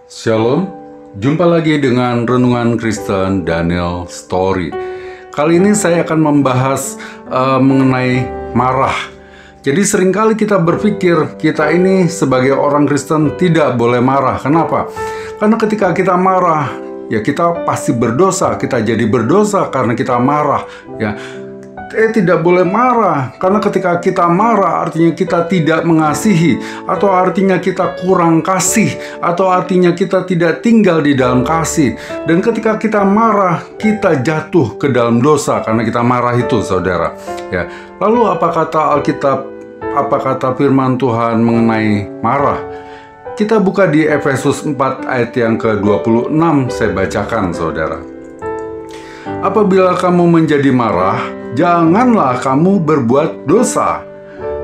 Shalom, jumpa lagi dengan Renungan Kristen Daniel Story. Kali ini saya akan membahas mengenai marah. Jadi seringkali kita berpikir kita ini sebagai orang Kristen tidak boleh marah. Kenapa? Karena ketika kita marah, ya kita pasti berdosa. Kita jadi berdosa karena kita marah. Ya, tidak boleh marah, karena ketika kita marah artinya kita tidak mengasihi, atau artinya kita kurang kasih, atau artinya kita tidak tinggal di dalam kasih. Dan ketika kita marah, kita jatuh ke dalam dosa karena kita marah itu, saudara. Ya, lalu apa kata Alkitab, apa kata firman Tuhan mengenai marah? Kita buka di Efesus 4 ayat yang ke-26, saya bacakan, saudara. Apabila kamu menjadi marah, janganlah kamu berbuat dosa.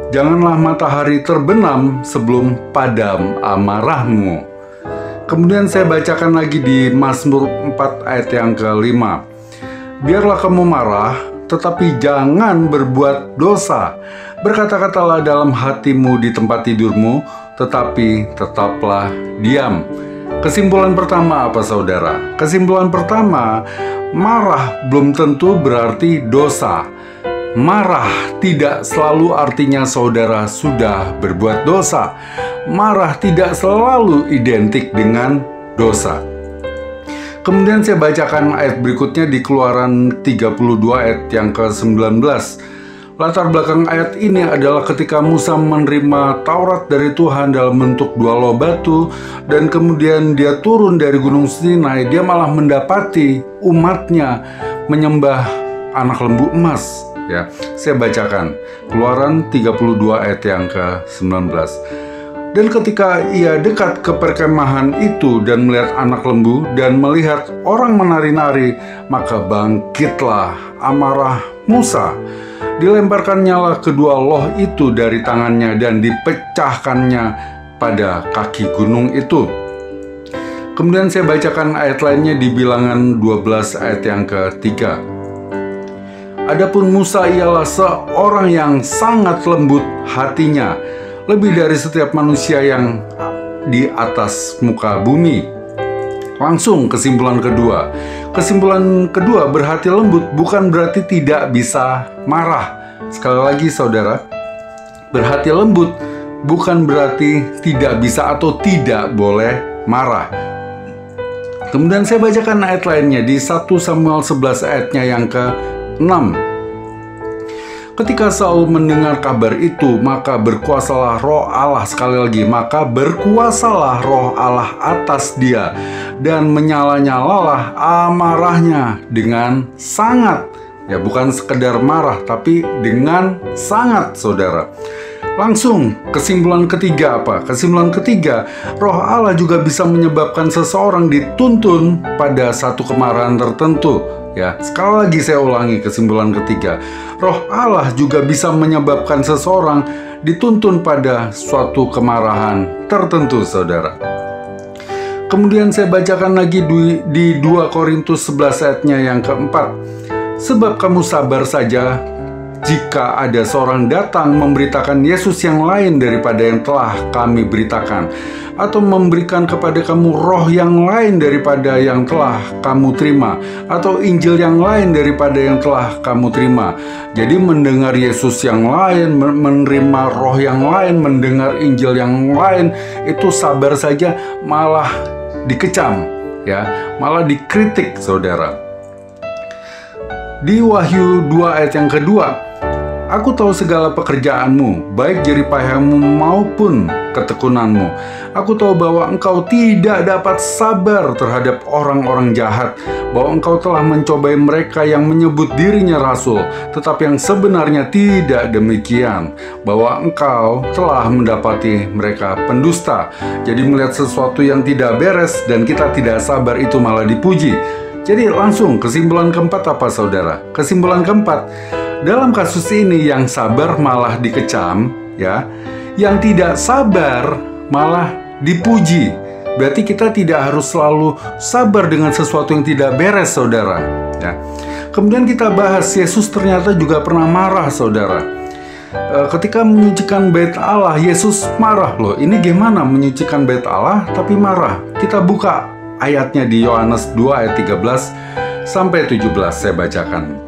Janganlah matahari terbenam sebelum padam amarahmu. Kemudian saya bacakan lagi di Mazmur 4 ayat yang ke-5. Biarlah kamu marah, tetapi jangan berbuat dosa. Berkata-katalah dalam hatimu di tempat tidurmu, tetapi tetaplah diam. Kesimpulan pertama apa, saudara? Kesimpulan pertama, marah belum tentu berarti dosa. Marah tidak selalu artinya saudara sudah berbuat dosa. Marah tidak selalu identik dengan dosa. Kemudian saya bacakan ayat berikutnya di Keluaran 32 ayat yang ke-19. Latar belakang ayat ini adalah ketika Musa menerima Taurat dari Tuhan dalam bentuk 2 loh batu, dan kemudian dia turun dari Gunung Sinai, dia malah mendapati umatnya menyembah anak lembu emas. Ya, saya bacakan Keluaran 32 ayat yang ke-19. Dan ketika ia dekat ke perkemahan itu dan melihat anak lembu dan melihat orang menari-nari, maka bangkitlah amarah Musa. Dilemparkannyalah kedua loh itu dari tangannya dan dipecahkannya pada kaki gunung itu. Kemudian saya bacakan ayat lainnya di Bilangan 12 ayat yang ke-3. Adapun Musa ialah seorang yang sangat lembut hatinya, lebih dari setiap manusia yang di atas muka bumi. Langsung kesimpulan kedua. Kesimpulan kedua, berhati lembut bukan berarti tidak bisa marah. Sekali lagi, saudara, berhati lembut bukan berarti tidak bisa atau tidak boleh marah. Kemudian saya bacakan ayat lainnya di 1 Samuel 11 ayatnya yang ke-6. Ketika Saul mendengar kabar itu, maka berkuasalah roh Allah, sekali lagi, maka berkuasalah roh Allah atas dia, dan menyala-nyalalah amarahnya dengan sangat. Ya, bukan sekedar marah, tapi dengan sangat, saudara. Langsung, kesimpulan ketiga apa? Kesimpulan ketiga, roh Allah juga bisa menyebabkan seseorang dituntun pada satu kemarahan tertentu. Ya, sekali lagi saya ulangi kesimpulan ketiga. Roh Allah juga bisa menyebabkan seseorang dituntun pada suatu kemarahan tertentu, saudara. Kemudian saya bacakan lagi di 2 Korintus 11 ayatnya yang keempat. Sebab kamu sabar saja jika ada seorang datang memberitakan Yesus yang lain daripada yang telah kami beritakan, atau memberikan kepada kamu roh yang lain daripada yang telah kamu terima, atau Injil yang lain daripada yang telah kamu terima. Jadi mendengar Yesus yang lain, menerima roh yang lain, mendengar Injil yang lain, itu sabar saja malah dikecam, ya, malah dikritik, saudara. Di Wahyu 2 ayat yang kedua, aku tahu segala pekerjaanmu, baik jeripayahmu maupun ketekunanmu. Aku tahu bahwa engkau tidak dapat sabar terhadap orang-orang jahat, bahwa engkau telah mencobai mereka yang menyebut dirinya rasul, tetapi yang sebenarnya tidak demikian, bahwa engkau telah mendapati mereka pendusta. Jadi melihat sesuatu yang tidak beres dan kita tidak sabar itu malah dipuji. Jadi langsung kesimpulan keempat apa, saudara? Kesimpulan keempat, dalam kasus ini yang sabar malah dikecam, ya. Yang tidak sabar malah dipuji. Berarti kita tidak harus selalu sabar dengan sesuatu yang tidak beres, saudara. Ya. Kemudian kita bahas Yesus ternyata juga pernah marah, saudara. ketika menyucikan bait Allah, Yesus marah loh. Ini gimana menyucikan bait Allah tapi marah? Kita buka ayatnya di Yohanes 2 ayat 13 sampai 17, saya bacakan.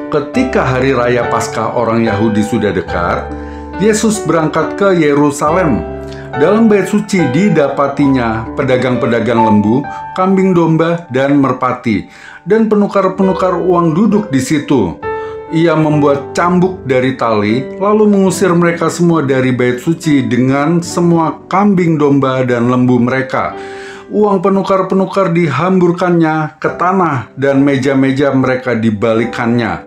Ketika hari raya Paskah orang Yahudi sudah dekat, Yesus berangkat ke Yerusalem. Dalam bait suci didapatinya pedagang-pedagang lembu, kambing domba, dan merpati, dan penukar-penukar uang duduk di situ. Ia membuat cambuk dari tali, lalu mengusir mereka semua dari bait suci dengan semua kambing domba dan lembu mereka. Uang penukar-penukar dihamburkannya ke tanah, dan meja-meja mereka dibalikannya.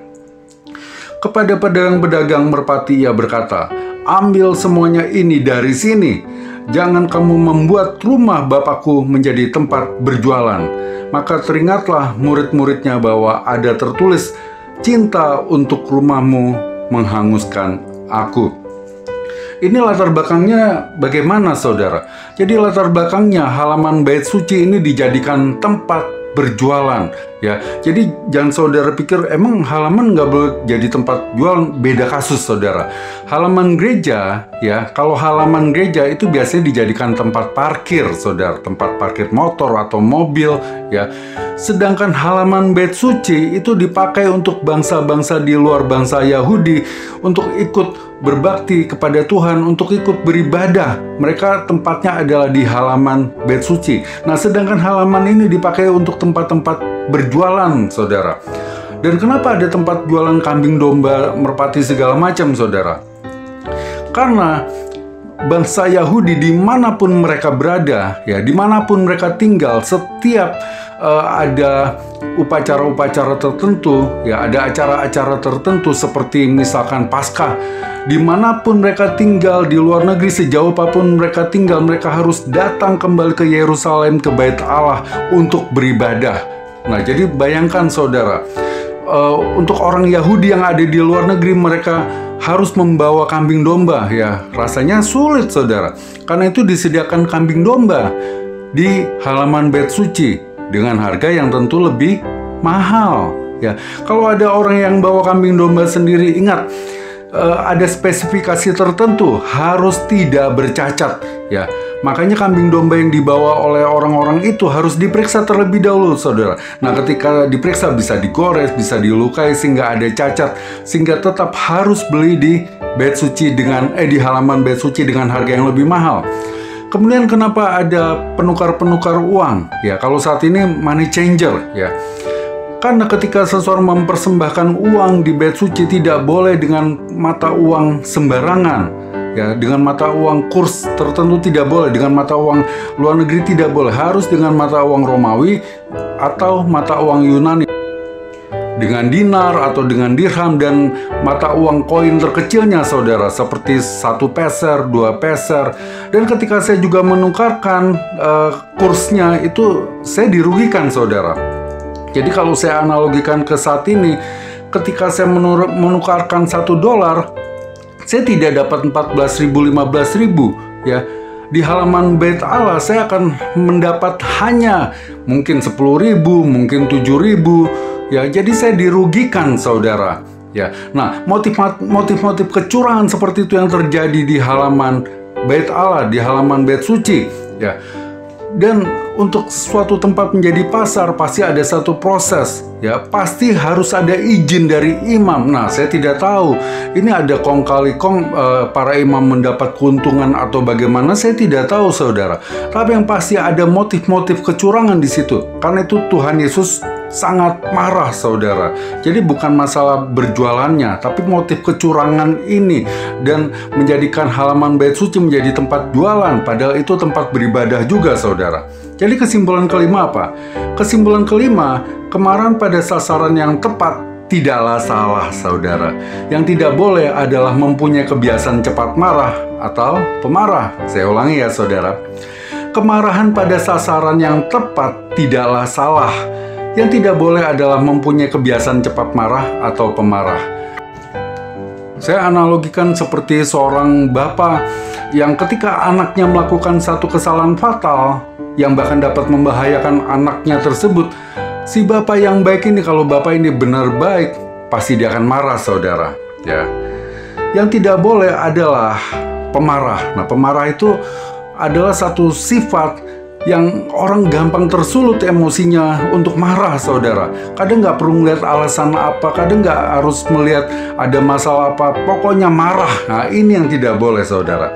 Kepada pedagang-pedagang merpati ia berkata, "Ambil semuanya ini dari sini. Jangan kamu membuat rumah Bapakku menjadi tempat berjualan." Maka teringatlah murid-muridnya bahwa ada tertulis, "Cinta untuk rumahmu menghanguskan aku." Ini latar belakangnya bagaimana, saudara? Jadi latar belakangnya halaman bait suci ini dijadikan tempat berjualan, ya. Jadi jangan saudara pikir emang halaman nggak boleh jadi tempat jualan, beda kasus, saudara. Halaman gereja, ya, kalau halaman gereja itu biasanya dijadikan tempat parkir, saudara, tempat parkir motor atau mobil, ya. Sedangkan halaman bait suci itu dipakai untuk bangsa-bangsa di luar bangsa Yahudi untuk ikut berbakti kepada Tuhan, untuk ikut beribadah. Mereka tempatnya adalah di halaman bait suci. Nah, sedangkan halaman ini dipakai untuk tempat-tempat berjualan, saudara. Dan kenapa ada tempat jualan kambing domba, merpati, segala macam, saudara? Karena bangsa Yahudi dimanapun mereka berada, ya, dimanapun mereka tinggal, setiap ada upacara-upacara tertentu, ya, ada acara-acara tertentu seperti misalkan Paskah, dimanapun mereka tinggal di luar negeri, sejauh apapun mereka tinggal, mereka harus datang kembali ke Yerusalem, ke bait Allah untuk beribadah. Nah, jadi bayangkan, saudara, untuk orang Yahudi yang ada di luar negeri, mereka harus membawa kambing domba, ya, rasanya sulit, saudara. Karena itu disediakan kambing domba di halaman bait suci dengan harga yang tentu lebih mahal, ya. Kalau ada orang yang bawa kambing domba sendiri, ingat, ada spesifikasi tertentu, harus tidak bercacat, ya. Makanya kambing domba yang dibawa oleh orang-orang itu harus diperiksa terlebih dahulu, saudara. Nah, ketika diperiksa bisa digores, bisa dilukai sehingga ada cacat, sehingga tetap harus beli di bait suci di halaman bait suci dengan harga yang lebih mahal. Kemudian kenapa ada penukar-penukar uang? Ya, kalau saat ini money changer, ya. Karena ketika seseorang mempersembahkan uang di bait suci tidak boleh dengan mata uang sembarangan, ya, dengan mata uang kurs tertentu tidak boleh, dengan mata uang luar negeri tidak boleh, harus dengan mata uang Romawi atau mata uang Yunani, dengan dinar atau dengan dirham, dan mata uang koin terkecilnya, saudara, seperti 1 peser, 2 peser. Dan ketika saya juga menukarkan kursnya itu, saya dirugikan, saudara. Jadi kalau saya analogikan ke saat ini, ketika saya menukarkan $1, saya tidak dapat 14.000, 15.000, ya. Di halaman bait Allah saya akan mendapat hanya mungkin 10.000, mungkin 7.000, ya. Jadi saya dirugikan, saudara, ya. Nah, motif-motif kecurangan seperti itu yang terjadi di halaman bait Allah, di halaman bait suci, ya. Dan untuk suatu tempat menjadi pasar pasti ada satu proses, ya, pasti harus ada izin dari imam. Nah, saya tidak tahu ini ada kong kali kong para imam mendapat keuntungan atau bagaimana, saya tidak tahu, saudara. Tapi yang pasti ada motif-motif kecurangan di situ. Karena itu Tuhan Yesus sangat marah, saudara. Jadi bukan masalah berjualannya, tapi motif kecurangan ini, dan menjadikan halaman bait suci menjadi tempat jualan, padahal itu tempat beribadah juga, saudara. Jadi kesimpulan kelima apa? Kesimpulan kelima, kemarahan pada sasaran yang tepat tidaklah salah, saudara. Yang tidak boleh adalah mempunyai kebiasaan cepat marah atau pemarah. Saya ulangi ya, saudara. Kemarahan pada sasaran yang tepat tidaklah salah. Yang tidak boleh adalah mempunyai kebiasaan cepat marah atau pemarah. Saya analogikan seperti seorang bapak yang ketika anaknya melakukan satu kesalahan fatal yang bahkan dapat membahayakan anaknya tersebut, si bapak yang baik ini, kalau bapak ini benar baik, pasti dia akan marah, saudara, ya. Yang tidak boleh adalah pemarah. Nah, pemarah itu adalah satu sifat yang orang gampang tersulut emosinya untuk marah, saudara. Kadang nggak perlu melihat alasan apa, kadang nggak harus melihat ada masalah apa, pokoknya marah. Nah, ini yang tidak boleh, saudara.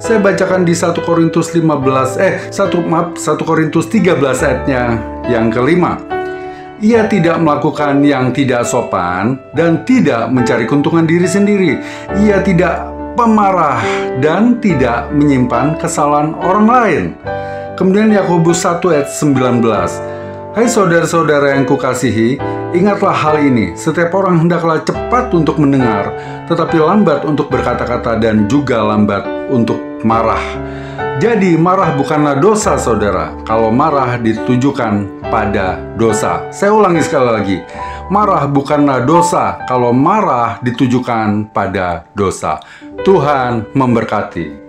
Saya bacakan di 1 Korintus 13 ayatnya yang kelima. Ia tidak melakukan yang tidak sopan dan tidak mencari keuntungan diri sendiri. Ia tidak pemarah dan tidak menyimpan kesalahan orang lain. Kemudian Yakobus 1 ayat 19. Hai saudara-saudara yang kukasihi, ingatlah hal ini. Setiap orang hendaklah cepat untuk mendengar, tetapi lambat untuk berkata-kata dan juga lambat untuk marah. Jadi marah bukanlah dosa, saudara, kalau marah ditujukan pada dosa. Saya ulangi sekali lagi. Marah bukanlah dosa kalau marah ditujukan pada dosa. Tuhan memberkati.